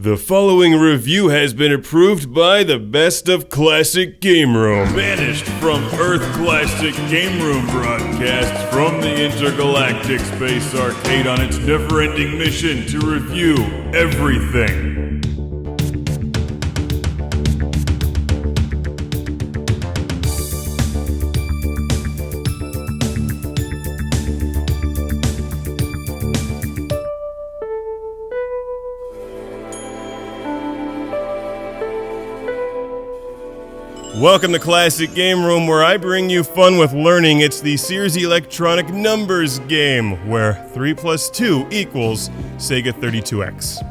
The following review has been approved by the Best of Classic Game Room. Banished from Earth Classic Game Room broadcasts from the intergalactic space arcade on its never-ending mission to review everything. Welcome to Classic Game Room, where I bring you fun with learning. It's the SEARS Electronic Numbers Game, where 3 plus 2 equals Sega 32X.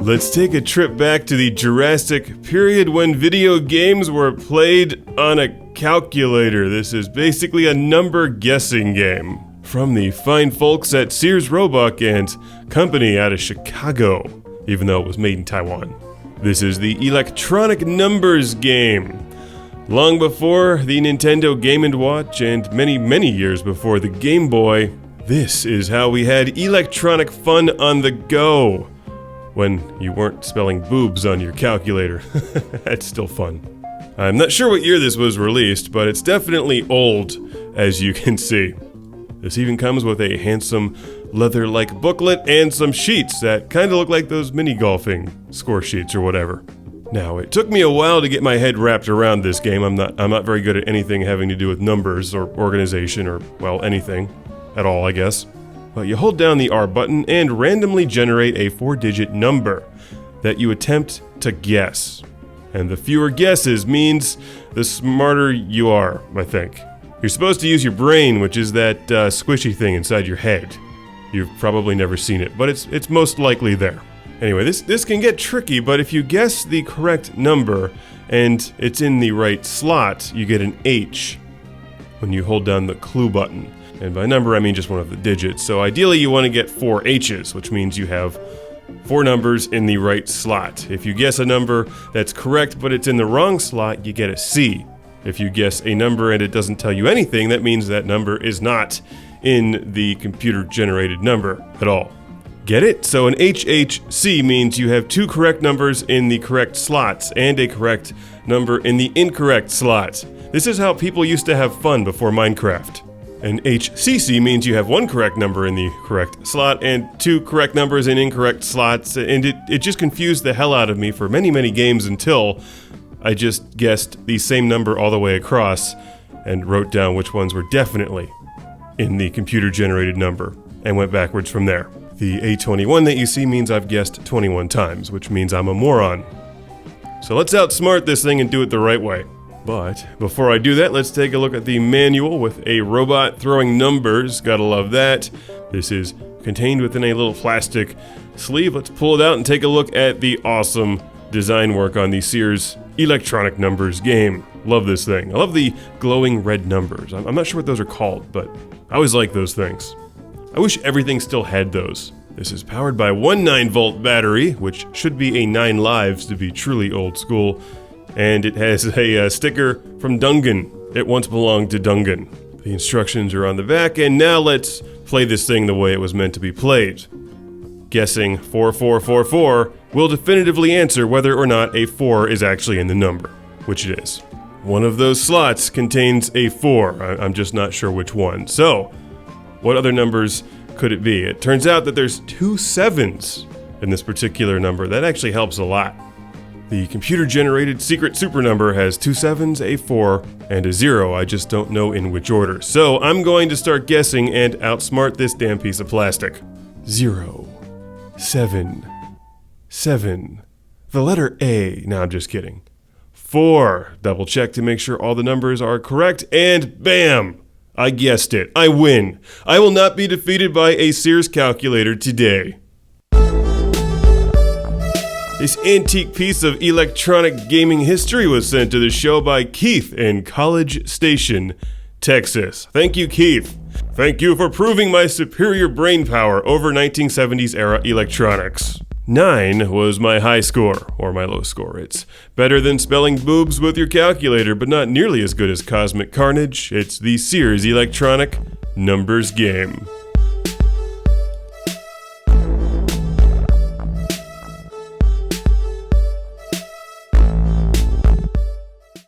Let's take a trip back to the Jurassic period when video games were played on a calculator. This is basically a number guessing game from the fine folks at Sears Roebuck and Company out of Chicago, even though it was made in Taiwan. This is the Electronic Numbers Game. Long before the Nintendo Game & Watch and many years before the Game Boy, this is how we had electronic fun on the go. When you weren't spelling boobs on your calculator. That's still fun. I'm not sure what year this was released, but it's definitely old, as you can see. This even comes with a handsome leather-like booklet and some sheets that kind of look like those mini-golfing score sheets or whatever. Now, it took me a while to get my head wrapped around this game. I'm not very good at anything having to do with numbers or organization or, well, anything at all, I guess. But you hold down the R button and randomly generate a 4-digit number that you attempt to guess. And the fewer guesses means the smarter you are, I think. You're supposed to use your brain, which is that squishy thing inside your head. You've probably never seen it, but it's most likely there. Anyway, this can get tricky, but if you guess the correct number and it's in the right slot, you get an H when you hold down the clue button. And by number, I mean just one of the digits. So ideally, you want to get 4 H's, which means you have 4 numbers in the right slot. If you guess a number that's correct, but it's in the wrong slot, you get a C. If you guess a number and it doesn't tell you anything, that means that number is not in the computer-generated number at all. Get it? So an HHC means you have 2 correct numbers in the correct slots and a correct number in the incorrect slot. This is how people used to have fun before Minecraft. An HCC means you have 1 correct number in the correct slot and 2 correct numbers in incorrect slots, and it just confused the hell out of me for many games until I just guessed the same number all the way across and wrote down which ones were definitely in the computer-generated number and went backwards from there. The A21 that you see means I've guessed 21 times, which means I'm a moron. So let's outsmart this thing and do it the right way. But before I do that, let's take a look at the manual with a robot throwing numbers. Gotta love that. This is contained within a little plastic sleeve. Let's pull it out and take a look at the awesome design work on the Sears Electronic Numbers Game. Love this thing. I love the glowing red numbers. I'm not sure what those are called, but I always like those things. I wish everything still had those. This is powered by one 9-volt battery, which should be a 9 lives to be truly old school, and it has a sticker from Dungan. It once belonged to Dungan. The instructions are on the back, and now let's play this thing the way it was meant to be played. Guessing 4444 will definitively answer whether or not a 4 is actually in the number, which it is. One of those slots contains a 4. I'm just not sure which one. So, what other numbers could it be? It turns out that there's 2 7s in this particular number. That actually helps a lot. The computer-generated secret super number has 2 7s, a 4, and a 0. I just don't know in which order. So, I'm going to start guessing and outsmart this damn piece of plastic. 0, 7, 7. The letter A. No, I'm just kidding. 4. Double check to make sure all the numbers are correct, and bam! I guessed it. I win. I will not be defeated by a Sears calculator today. This antique piece of electronic gaming history was sent to the show by Keith in College Station, Texas. Thank you, Keith. Thank you for proving my superior brain power over 1970s era electronics. 9 was my high score, or my low score. It's better than spelling boobs with your calculator, but not nearly as good as Cosmic Carnage. It's the Sears Electronic Numbers Game.